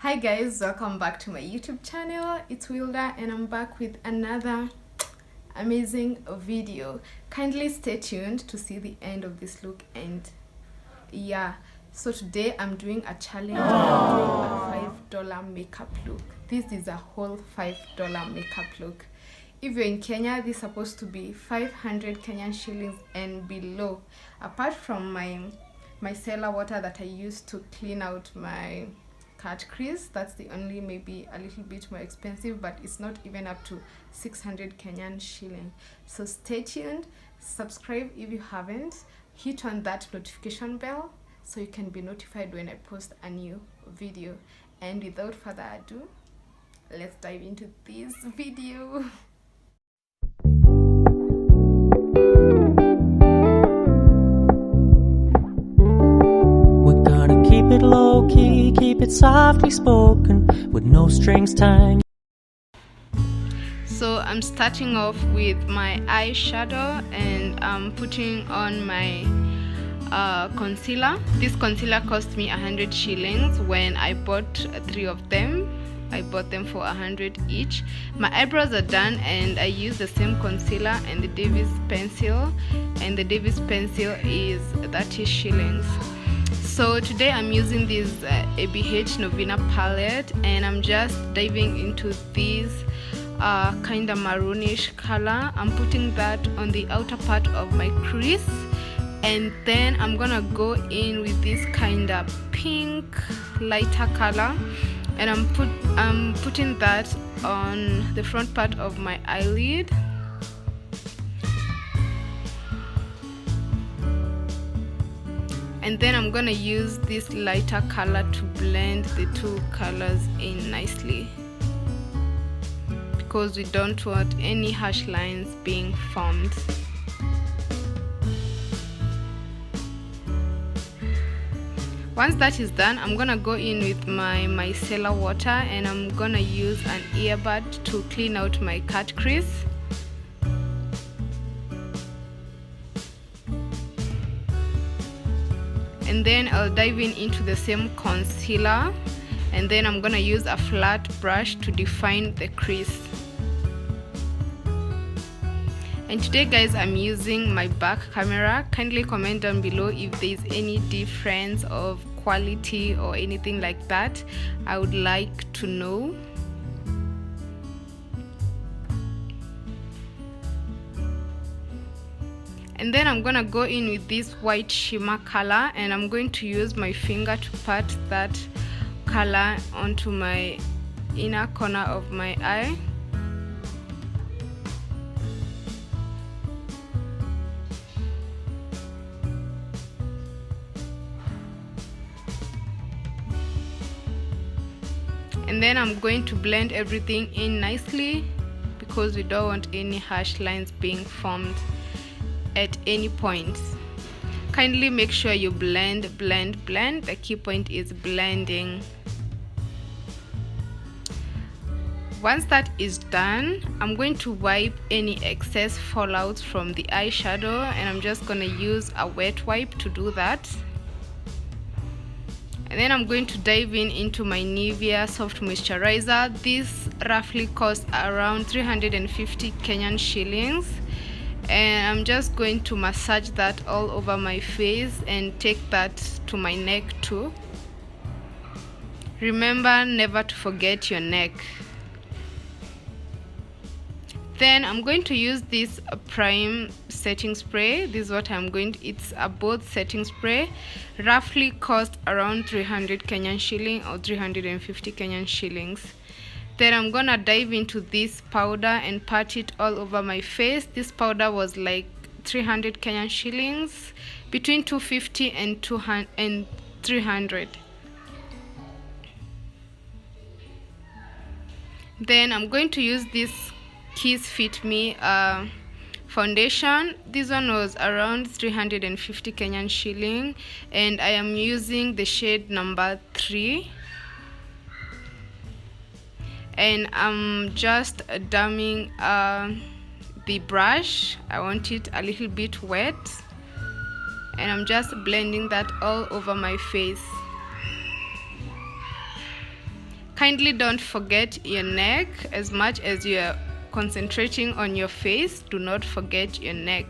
Hi guys, welcome back to my YouTube channel. It's Wilda and I'm back with another amazing video. Kindly stay tuned to see the end of this look. And yeah, so today I'm doing a challenge. I'm doing a $5 makeup look. This is a whole $5 makeup look. If you're in Kenya, this is supposed to be 500 Kenyan shillings and below. Apart from my micellar water that I use to clean out my cut crease, that's the only maybe a little bit more expensive, but it's not even up to 600 Kenyan shilling. So stay tuned, subscribe if you haven't, hit on that notification bell so you can be notified when I post a new video. And without further ado, let's dive into this video. Keep it low-key, keep it softly spoken, with no strings tying. So I'm starting off with my eyeshadow and I'm putting on my concealer. This concealer cost me 100 shillings when I bought 3 of them. I bought them for 100 each. My eyebrows are done and I use the same concealer and the Davis pencil, and the Davis pencil is 30 shillings. So today I'm using this ABH Norvina palette and I'm just diving into this kind of maroonish color. I'm putting that on the outer part of my crease, and then I'm gonna go in with this kind of pink lighter color, and I'm putting that on the front part of my eyelid. And then I'm gonna use this lighter color to blend the two colors in nicely, because we don't want any harsh lines being formed. Once that is done, I'm gonna go in with my micellar water and I'm gonna use an earbud to clean out my cut crease. And then I'll dive into the same concealer, and then I'm gonna use a flat brush to define the crease. And today guys, I'm using my back camera. Kindly comment down below if there's any difference of quality or anything like that. I would like to know. And then I'm gonna go in with this white shimmer color and I'm going to use my finger to pat that color onto my inner corner of my eye. And then I'm going to blend everything in nicely, because we don't want any harsh lines being formed at any point. Kindly make sure you blend. The key point is blending. Once that is done, I'm going to wipe any excess fallouts from the eyeshadow, and I'm just gonna use a wet wipe to do that. And then I'm going to dive into my Nivea soft moisturizer. This roughly costs around 350 Kenyan shillings. And I'm just going to massage that all over my face and take that to my neck too. Remember never to forget your neck. Then I'm going to use this prime setting spray. This is what I'm going to, it's a both setting spray, roughly cost around 300 Kenyan shilling or 350 Kenyan shillings. Then I'm gonna dive into this powder and pat it all over my face. This powder was like 300 Kenyan shillings, between 250 and 300. Then I'm going to use this Kiss Fit Me foundation. This one was around 350 Kenyan shilling, and I am using the shade number 3. And I'm just damming the brush. I want it a little bit wet, and I'm just blending that all over my face. Kindly don't forget your neck. As much as you are concentrating on your face, do not forget your neck.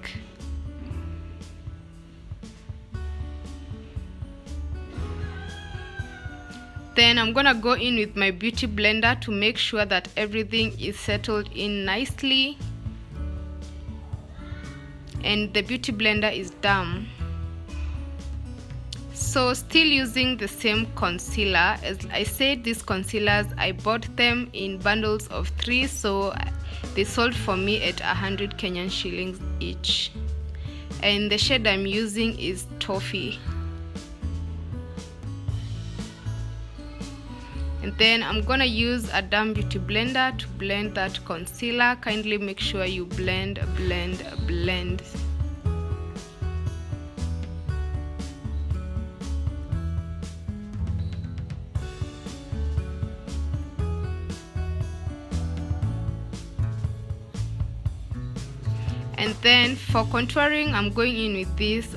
Then I'm gonna go in with my beauty blender to make sure that everything is settled in nicely. And the beauty blender is done. So still using the same concealer. As I said, these concealers, I bought them in bundles of 3, so they sold for me at 100 Kenyan shillings each. And the shade I'm using is Toffee. And then I'm gonna use a damn beauty blender to blend that concealer. Kindly make sure you blend. And then for contouring, I'm going in with this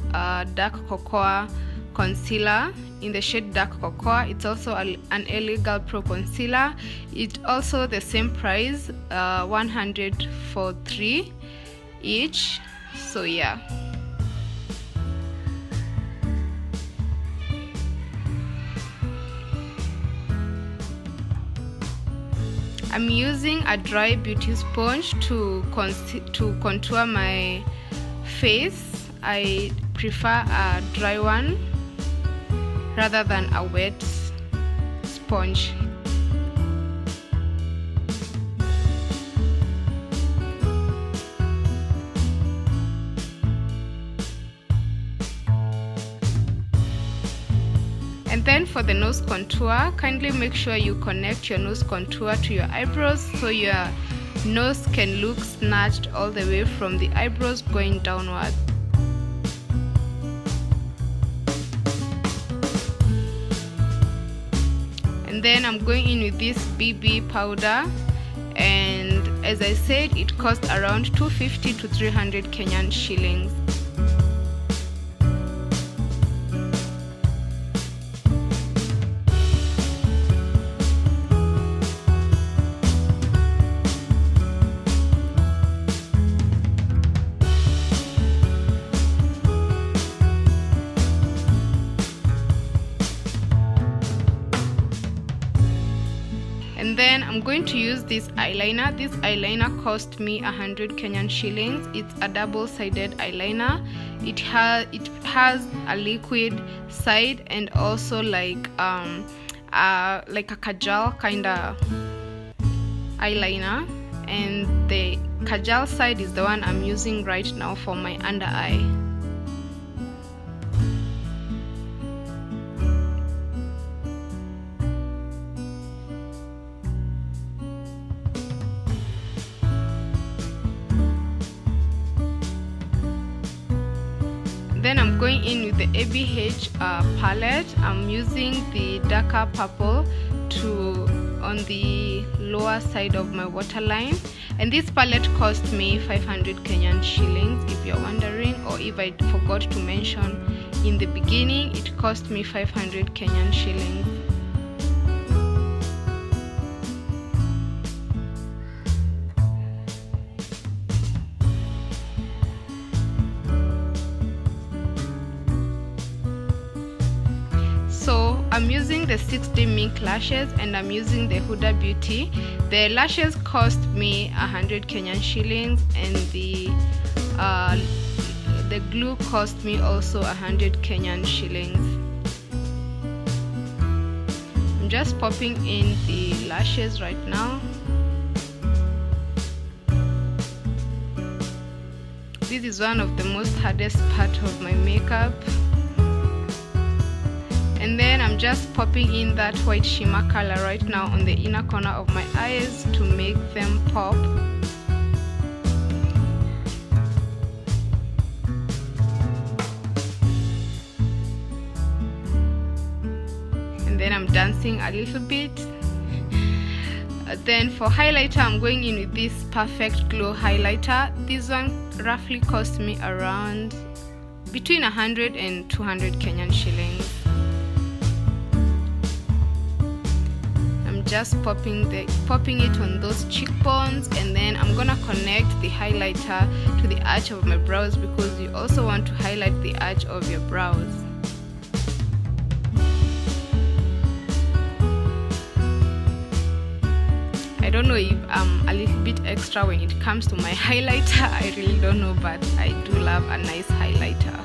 dark cocoa concealer in the shade dark cocoa. It's also an LA Girl Pro concealer. It's also the same price, 100 for 3 each. So yeah. I'm using a dry beauty sponge to contour my face. I prefer a dry one rather than a wet sponge. And then for the nose contour, kindly make sure you connect your nose contour to your eyebrows so your nose can look snatched all the way from the eyebrows going downward. And then I'm going in with this BB powder, and as I said, it cost around 250 to 300 Kenyan shillings. And then I'm going to use this eyeliner. This eyeliner cost me 100 Kenyan shillings. It's a double-sided eyeliner. It has a liquid side and also like a kajal kind of eyeliner. And the kajal side is the one I'm using right now for my under eye. Then I'm going in with the ABH palette. I'm using the darker purple on the lower side of my waterline. And this palette cost me 500 Kenyan shillings, if you're wondering, or if I forgot to mention in the beginning, it cost me 500 Kenyan shillings. So I'm using the 6D Mink lashes and I'm using the Huda Beauty. The lashes cost me 100 Kenyan shillings and the glue cost me also 100 Kenyan shillings. I'm just popping in the lashes right now. This is one of the most hardest part of my makeup. And then I'm just popping in that white shimmer color right now on the inner corner of my eyes to make them pop. And then I'm dancing a little bit. Then for highlighter, I'm going in with this Perfect Glow highlighter. This one roughly cost me around between 100 and 200 Kenyan shillings. just popping it on those cheekbones, and then I'm gonna connect the highlighter to the arch of my brows, because you also want to highlight the arch of your brows. I don't know if I'm a little bit extra when it comes to my highlighter. I really don't know, but I do love a nice highlighter.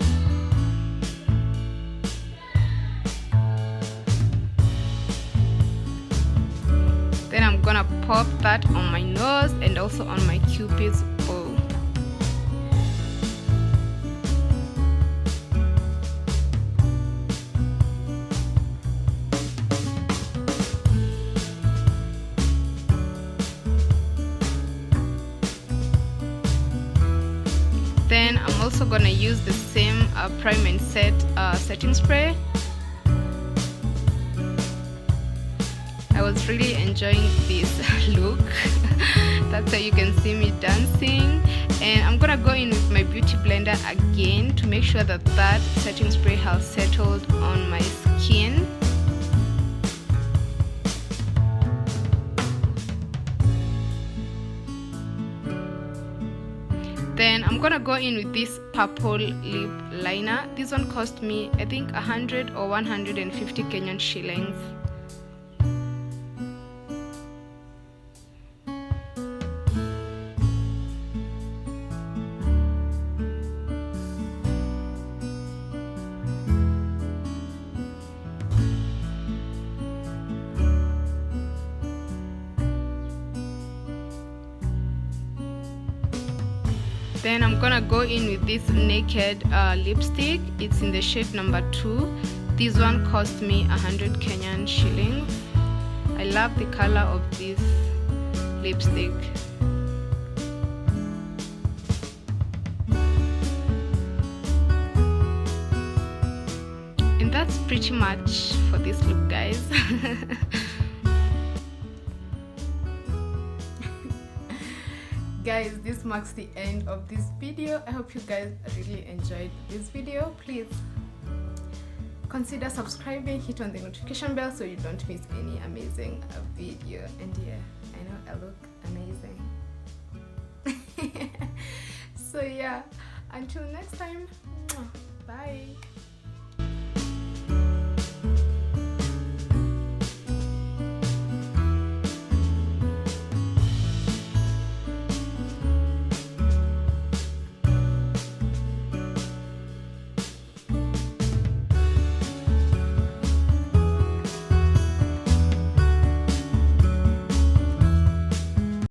Then I'm gonna pop that on my nose and also on my cupid's bow. Then I'm also gonna use the same prime and set setting spray. I was really enjoying this look. That's how you can see me dancing. And I'm gonna go in with my beauty blender again to make sure that that setting spray has settled on my skin. Then I'm gonna go in with this purple lip liner. This one cost me, I think, 100 or 150 Kenyan shillings. Then I'm gonna go in with this naked lipstick. It's in the shade number 2. This one cost me 100 Kenyan shillings. I love the color of this lipstick. And that's pretty much for this look, guys. Guys, this marks the end of this video. I hope you guys really enjoyed this video. Please consider subscribing, hit on the notification bell so you don't miss any amazing video. And yeah, I know I look amazing. So yeah, until next time, bye.